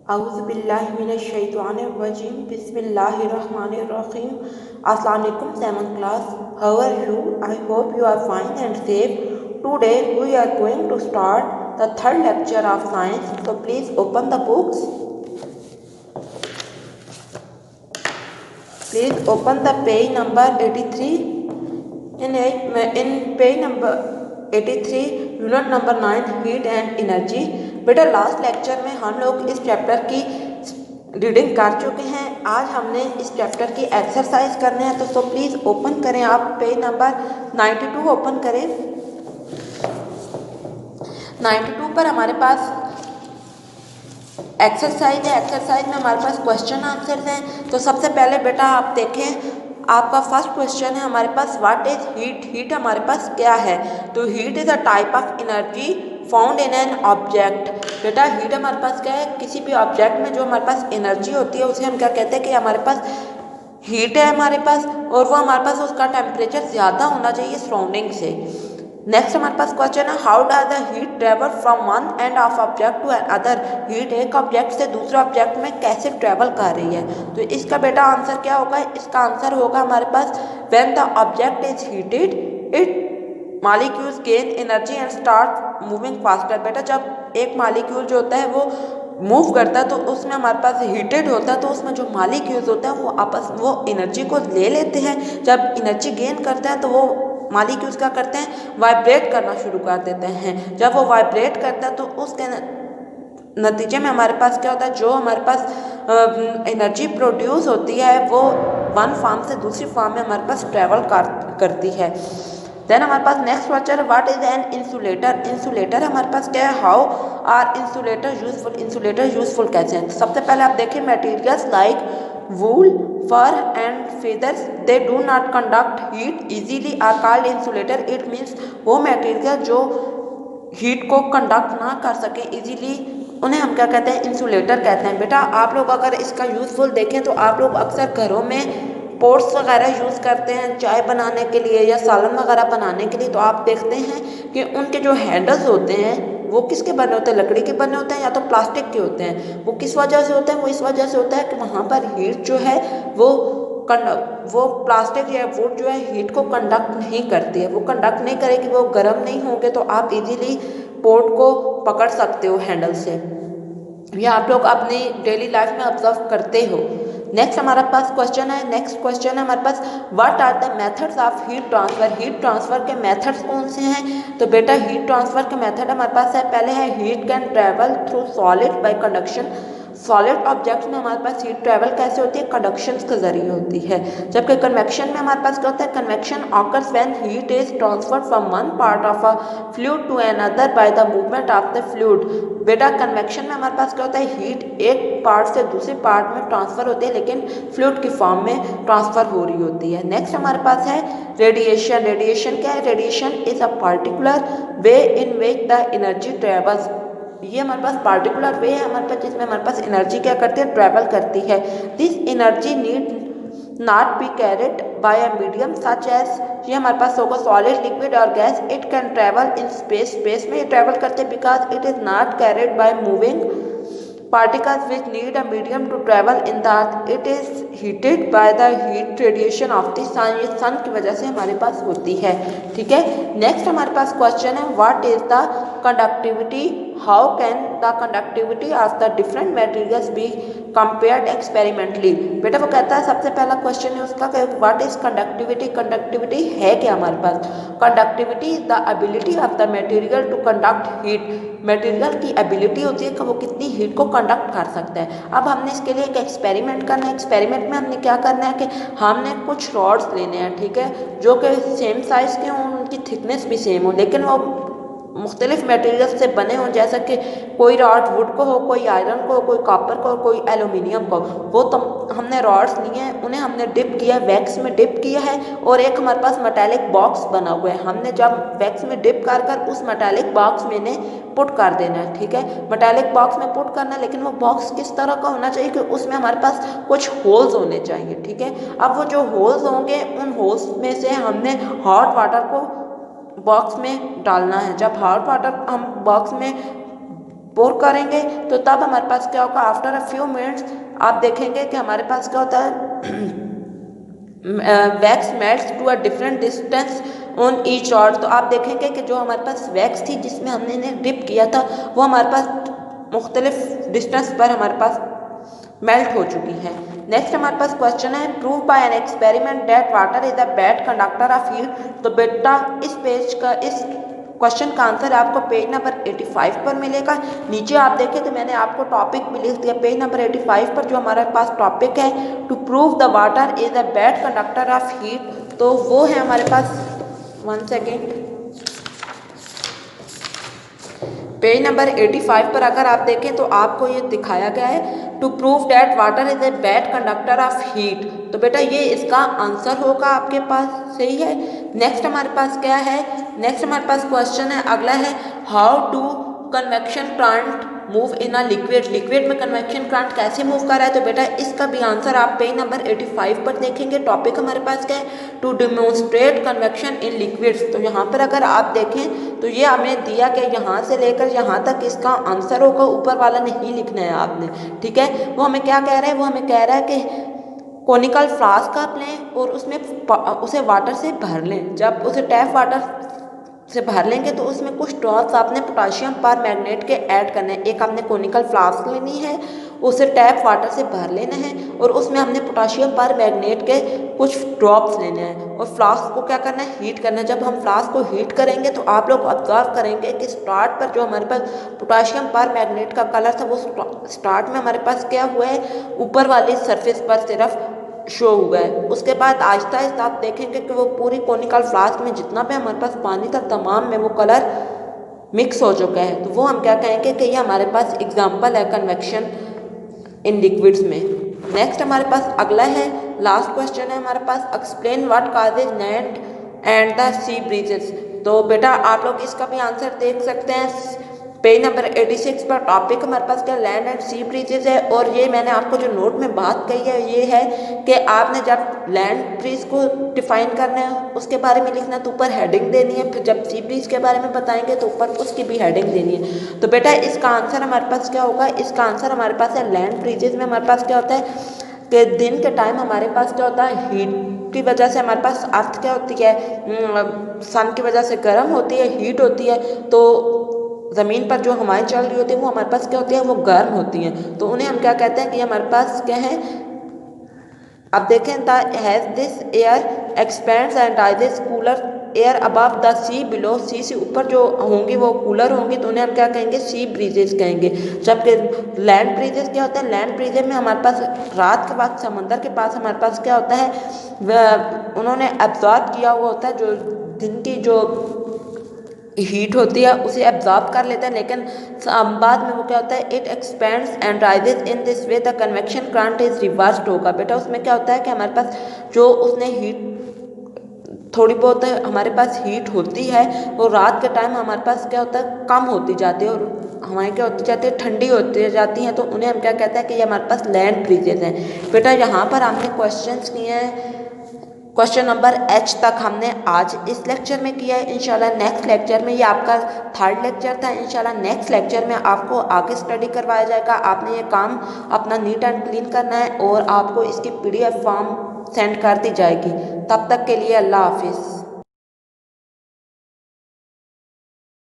Auzubillahiminash-shaytanir-rajim. Bismillahir-rahmanir-rahim. Assalamu alaikum, 7th class. How are you? I hope you are fine and safe. Today we are going to start the third lecture of science. So please open the books. Please open the page number 83. In page number 83, unit number 9, heat and energy. बेटा last lecture में हम लोग इस chapter की reading कर चुके हैं। आज हमने इस चैप्टर की एक्सरसाइज करने हैं, तो प्लीज़ ओपन करें, आप पेज नंबर 92 ओपन करें। 92 पर हमारे पास एक्सरसाइज है। एक्सरसाइज में हमारे पास क्वेश्चन आंसर्स हैं। तो सबसे पहले बेटा आप देखें, आपका फर्स्ट क्वेश्चन है हमारे पास, व्हाट इज हीट। हीट हमारे पास क्या है? तो heat is a type of energy found in an object. बेटा हीट हमारे पास क्या है? किसी भी ऑब्जेक्ट में जो हमारे पास एनर्जी होती है उसे हम क्या कहते हैं कि हमारे पास हीट है हमारे पास, और वो हमारे पास उसका टेम्परेचर ज़्यादा होना चाहिए सराउंडिंग से। नेक्स्ट हमारे पास क्वेश्चन है, how does the heat travel from one end of object to other. Heat एक ऑब्जेक्ट से दूसरे ऑब्जेक्ट में कैसे ट्रेवल कर रही है? तो इसका बेटा आंसर क्या होगा? इसका आंसर होगा हमारे पास, when the object is heated it molecules gain energy and start moving faster. बेटा जब एक मॉलिक्यूल जो होता है वो मूव करता है तो उसमें हमारे पास हीटेड होता है, तो उसमें जो मॉलिक्यूल्स होते हैं वो एनर्जी को ले लेते हैं। जब एनर्जी गेन करते हैं तो वो मॉलिक्यूल्स क्या करते हैं? वाइब्रेट करना शुरू कर देते हैं। जब वो वाइब्रेट करता है तो उसके नतीजे में हमारे पास क्या होता है? जो हमारे पास एनर्जी प्रोड्यूस होती है वो वन फॉर्म से दूसरी फॉर्म में हमारे पास ट्रेवल करती है। देन हमारे पास next question, what is an insulator. Insulator हमारे पास क्या है? How are insulator useful. Insulator useful कैसे हैं? तो सबसे पहले आप देखिए, materials like wool, fur and feathers they do not conduct heat easily are called insulator. It means वो मटेरियल जो हीट को कंडक्ट ना कर सके इजीली, उन्हें हम क्या कहते हैं? इंसुलेटर कहते हैं। बेटा आप लोग अगर इसका यूजफुल देखें तो आप लोग अक्सर घरों में पोट्स वगैरह यूज़ करते हैं चाय बनाने के लिए या सालन वगैरह बनाने के लिए, तो आप देखते हैं कि उनके जो हैंडल्स होते हैं वो किसके बने होते हैं? लकड़ी के बने होते हैं या तो प्लास्टिक के होते हैं। वो किस वजह से होते हैं? वो इस वजह से होता है कि वहाँ पर हीट जो है वो प्लास्टिक या वुड जो है हीट को कंडक्ट नहीं करती है। वो कंडक्ट नहीं करेगी, वो गर्म नहीं होंगे, तो आप इजीली पोट को पकड़ सकते हो हैंडल से। ये आप लोग अपनी डेली लाइफ में ऑब्जर्व करते हो। नेक्स्ट हमारे पास क्वेश्चन है, नेक्स्ट क्वेश्चन है हमारे पास, what are the methods of heat transfer. Heat transfer के मेथड्स कौन से हैं? तो बेटा हीट ट्रांसफर के मेथड हमारे पास है, पहले है heat can travel through solid bye conduction. Solid objects में हमारे पास हीट ट्रेवल कैसे होती है? कंडक्शन के जरिए होती है। जबकि कन्वेक्शन में हमारे पास क्या होता है? Convection occurs when heat is transferred from one part of a fluid to another by the movement of the fluid. बेटा कन्वेक्शन में हमारे पास क्या होता है? हीट एक पार्ट से दूसरे पार्ट में ट्रांसफर होती है, लेकिन फ्लूइड की फॉर्म में ट्रांसफर हो रही होती है। नेक्स्ट हमारे पास है रेडिएशन। रेडिएशन क्या है? Radiation is a particular way in which the energy travels. ये हमारे पास पार्टिकुलर वे है हमारे पास जिसमें हमारे पास एनर्जी क्या करती है? ट्रेवल करती है। This energy need not be carried by a medium such as, ये हमारे पास होगा सॉलिड, लिक्विड और gas. It can travel in space. Space में ये ट्रेवल करते हैं because it is not carried by moving particles which need a medium to travel in that it is heated by the heat radiation of the sun। ये सन की वजह से हमारे पास होती है। ठीक है, नेक्स्ट हमारे पास क्वेश्चन है, what is the conductivity. How can the conductivity of the different materials be compared experimentally. बेटा वो कहता है, सबसे पहला क्वेश्चन है उसका, व्हाट इज कंडक्टिविटी। कंडक्टिविटी है क्या हमारे पास? Conductivity is the ability of the material to conduct heat. Material की एबिलिटी होती है कि वो कितनी हीट को कंडक्ट कर सकता है। अब हमने इसके लिए एक एक्सपेरिमेंट करना है। एक्सपेरिमेंट में हमने क्या करना है कि हमने कुछ रॉड्स लेने हैं, ठीक है, जो कि सेम साइज़ के हों, उनकी थिकनेस भी सेम हो, लेकिन वो मुख्तलिफ मटेरियल से बने हों। जैसा कि कोई रॉड वुड को हो, कोई आयरन को हो, कोई कॉपर को हो, कोई एल्यूमिनियम को। वो तो हमने रॉड्स लिए हैं, उन्हें हमने डिप किया, वैक्स में डिप किया है, और एक हमारे पास मेटालिक बॉक्स बना हुआ है। हमने जब वैक्स में डिप कर उस मेटालिक बॉक्स में ने पुट कर देना है। ठीक है, मेटालिक बॉक्स में पुट करना है, लेकिन वो बॉक्स किस तरह का होना चाहिए कि उसमें हमारे पास कुछ होल्स होने चाहिए। ठीक है, अब वो जो होल्स होंगे उन होल्स में से हमने हॉट वाटर को बॉक्स में डालना है। जब हॉट वाटर हम बॉक्स में पोर करेंगे तो तब हमारे पास क्या होगा, आफ्टर अ फ्यू मिनट्स आप देखेंगे कि हमारे पास क्या होता है, wax melts to a different distance on each rod. तो आप देखेंगे कि जो हमारे पास वैक्स थी जिसमें हमने इन्हें डिप किया था वो हमारे पास मुख्तलिफ डिस्टेंस पर हमारे पास मेल्ट हो चुकी है। नेक्स्ट हमारे पास क्वेश्चन है, prove by an experiment that water is a bad conductor of heat. तो बेटा इस पेज का, इस क्वेश्चन का आंसर आपको पेज नंबर 85 पर मिलेगा। नीचे आप देखें तो मैंने आपको टॉपिक भी लिख दिया पेज नंबर 85 पर, जो हमारे पास टॉपिक है to prove the water is a bad conductor of heat. तो वो है हमारे पास, 1 सेकेंड, पेज नंबर 85 पर अगर आप देखें तो आपको ये दिखाया गया है to prove that water is a bad conductor of heat. तो बेटा ये इसका आंसर होगा आपके पास, सही है। नेक्स्ट हमारे पास क्या है, नेक्स्ट हमारे पास क्वेश्चन है, अगला है how to convection current move in a liquid. Liquid में कन्वेक्शन करंट कैसे मूव कर रहा है। तो बेटा इसका भी आंसर आप पेज नंबर 85 पर देखेंगे। टॉपिक हमारे पास क्या है, to demonstrate convection in liquids. तो यहाँ पर अगर आप देखें तो ये हमें दिया कि यहाँ से लेकर यहाँ तक इसका आंसर होगा, ऊपर वाला नहीं लिखना है आपने, ठीक है। वो हमें क्या कह रहा है, वो हमें कह रहा है कि कोनिकल फ्लास्क आप लें और उसमें उसे वाटर से भर लें। जब उसे टैप वाटर से भर लेंगे तो उसमें कुछ ड्रॉप्स आपने पोटाशियम पर मैग्नेट के ऐड करने हैं। एक हमने कोनिकल फ्लास्क लेनी है, उसे टैप वाटर से भर लेना है और उसमें हमने पोटाशियम पर मैग्नेट के कुछ ड्रॉप्स लेने हैं और फ्लास्क को क्या करना है, हीट करना है। जब हम फ्लास्क को हीट करेंगे तो आप लोग ऑब्जर्व करेंगे कि स्टार्ट पर जो हमारे पास पोटाशियम पर मैग्नेट का कलर था वो स्टार्ट में हमारे पास क्या हुआ है, ऊपर वाली सरफेस पर सिर्फ शो हुआ है। उसके बाद आहिस्ता आहिस्ता आप देखेंगे कि वो पूरी कोनिकल फ्लास्क में जितना भी हमारे पास पानी था तमाम में वो कलर मिक्स हो चुका है। तो वो हम क्या कहेंगे कि ये हमारे पास एग्जाम्पल है कन्वेक्शन इन लिक्विड्स में। नेक्स्ट हमारे पास अगला है, लास्ट क्वेश्चन है हमारे पास, explain what causes land and the sea breezes. तो बेटा आप लोग इसका भी आंसर देख सकते हैं पेज नंबर 86 पर। टॉपिक हमारे पास क्या, लैंड एंड सी ब्रीजेज है। और ये मैंने आपको जो नोट में बात कही है ये है कि आपने जब लैंड ब्रीज को डिफाइन करना है उसके बारे में लिखना है तो ऊपर हेडिंग देनी है, फिर जब सी ब्रीज के बारे में बताएंगे तो ऊपर उसकी भी हेडिंग देनी है। तो बेटा इसका आंसर हमारे पास क्या होगा, इसका आंसर हमारे पास है लैंड ब्रीजेज में हमारे पास क्या होता है कि दिन के टाइम हमारे पास क्या होता है, हीट की वजह से हमारे पास अर्थ क्या होती है, सन की वजह से गर्म होती है, हीट होती है। तो ज़मीन पर जो हवाएं चल रही होती है वो हमारे पास क्या होती है, वो गर्म होती हैं। तो उन्हें हम क्या कहते हैं कि हमारे पास क्या है, अब देखें the has this air expands and rises cooler air above the sea below. Sea से ऊपर जो होंगी वो कूलर होंगी तो उन्हें हम क्या कहेंगे, सी ब्रीजेस कहेंगे। जबकि लैंड ब्रीजेस क्या होते हैं, लैंड ब्रीजेस में हमारे पास रात के वक्त समंदर के पास हमारे पास क्या होता है, उन्होंने एब्जॉर्ब किया हुआ होता है जो दिन की जो हीट होती है उसे एब्जॉर्ब कर लेता है। लेकिन बाद में वो क्या होता है, it expends and rises in this way the convection current is reversed होगा। बेटा उसमें क्या होता है कि हमारे पास जो उसने हीट थोड़ी बहुत हमारे पास हीट होती है वो रात के टाइम हमारे पास क्या होता है, कम होती जाती है और हमारी क्या होती जाती है, ठंडी होती जाती हैं। तो उन्हें हम क्या कहते हैं कि ये हमारे पास लैंड ब्रीजेज हैं। बेटा यहाँ पर हमने क्वेश्चंस किए हैं, क्वेश्चन नंबर H तक हमने आज इस लेक्चर में किया है। इंशाल्लाह नेक्स्ट लेक्चर में, ये आपका थर्ड लेक्चर था, इंशाल्लाह नेक्स्ट लेक्चर में आपको आगे स्टडी करवाया जाएगा। आपने ये काम अपना नीट एंड क्लीन करना है और आपको इसकी PDF फॉर्म सेंड कर दी जाएगी। तब तक के लिए अल्लाह हाफिज़।